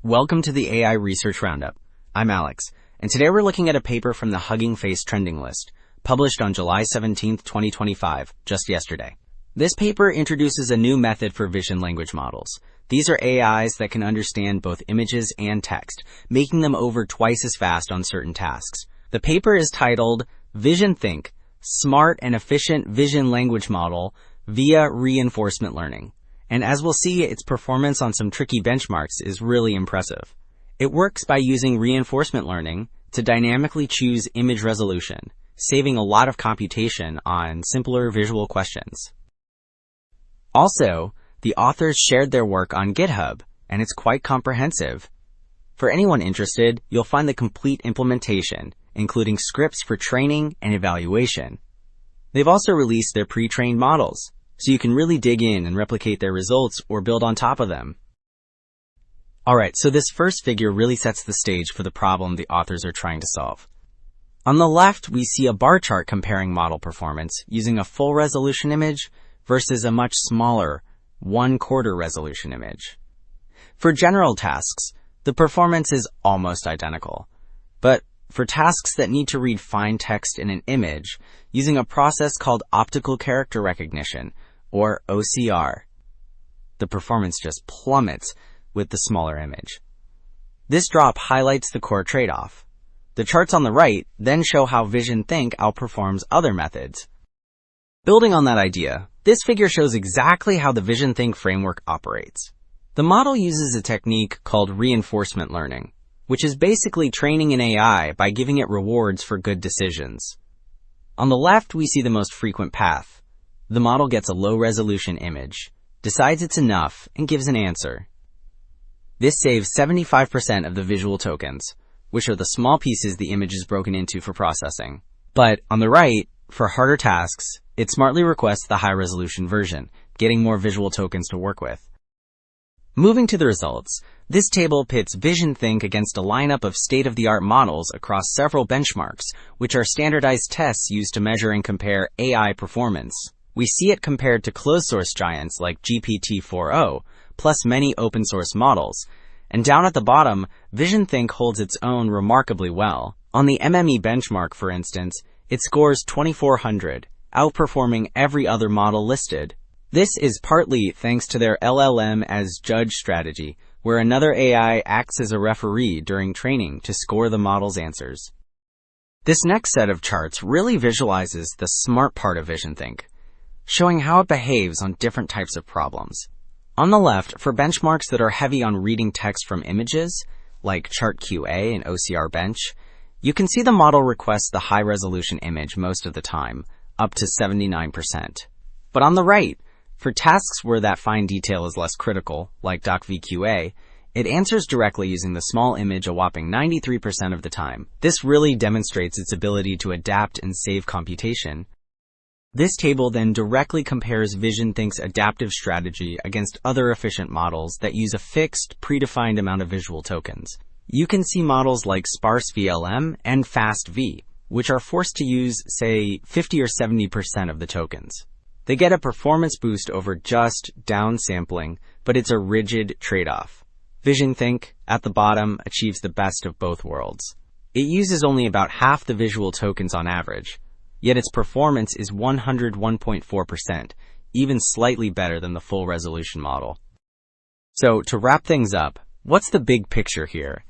Welcome to the AI Research Roundup. I'm Alex, and today we're looking at a paper from the Hugging Face trending list, published on July 17, 2025, just yesterday. This paper introduces a new method for vision language models. These are AIs that can understand both images and text, making them over twice as fast on certain tasks. The paper is titled VisionThink, Smart and Efficient Vision Language Model via Reinforcement Learning. And as we'll see, its performance on some tricky benchmarks is really impressive. It works by using reinforcement learning to dynamically choose image resolution, saving a lot of computation on simpler visual questions. Also, the authors shared their work on GitHub, and it's quite comprehensive. For anyone interested, you'll find the complete implementation, including scripts for training and evaluation. They've also released their pre-trained models, so you can really dig in and replicate their results or build on top of them. Alright, so this first figure really sets the stage for the problem the authors are trying to solve. On the left, we see a bar chart comparing model performance using a full resolution image versus a much smaller 1/4 resolution image. For general tasks, the performance is almost identical. But for tasks that need to read fine text in an image, using a process called optical character recognition, or OCR, the performance just plummets with the smaller image. This drop highlights the core trade-off. The charts on the right then show how VisionThink outperforms other methods. Building on that idea, this figure shows exactly how the VisionThink framework operates. The model uses a technique called reinforcement learning, which is basically training an AI by giving it rewards for good decisions. On the left, we see the most frequent path. The model gets a low-resolution image, decides it's enough, and gives an answer. This saves 75% of the visual tokens, which are the small pieces the image is broken into for processing. But on the right, for harder tasks, it smartly requests the high-resolution version, getting more visual tokens to work with. Moving to the results, this table pits VisionThink against a lineup of state-of-the-art models across several benchmarks, which are standardized tests used to measure and compare AI performance. We see it compared to closed-source giants like GPT-4o, plus many open-source models. And down at the bottom, VisionThink holds its own remarkably well. On the MME benchmark, for instance, it scores 2400, outperforming every other model listed. This is partly thanks to their LLM-as-Judge strategy, where another AI acts as a referee during training to score the model's answers. This next set of charts really visualizes the smart part of VisionThink, showing how it behaves on different types of problems. On the left, for benchmarks that are heavy on reading text from images, like Chart QA and OCR Bench, you can see the model requests the high-resolution image most of the time, up to 79%. But on the right, for tasks where that fine detail is less critical, like DocVQA, it answers directly using the small image a whopping 93% of the time. This really demonstrates its ability to adapt and save computation. This table then directly compares VisionThink's adaptive strategy against other efficient models that use a fixed, predefined amount of visual tokens. You can see models like sparse VLM and FastV, which are forced to use, say, 50 or 70% of the tokens. They get a performance boost over just downsampling, but it's a rigid trade-off. VisionThink, at the bottom, achieves the best of both worlds. It uses only about half the visual tokens on average, yet its performance is 101.4%, even slightly better than the full resolution model. So, to wrap things up, what's the big picture here?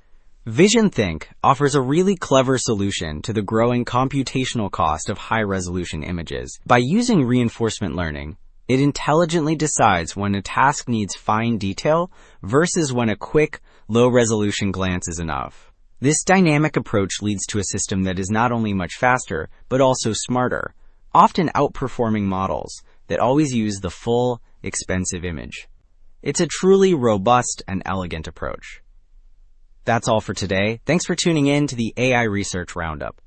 VisionThink offers a really clever solution to the growing computational cost of high-resolution images. By using reinforcement learning, it intelligently decides when a task needs fine detail versus when a quick, low-resolution glance is enough. This dynamic approach leads to a system that is not only much faster, but also smarter, often outperforming models that always use the full, expensive image. It's a truly robust and elegant approach. That's all for today. Thanks for tuning in to the AI Research Roundup.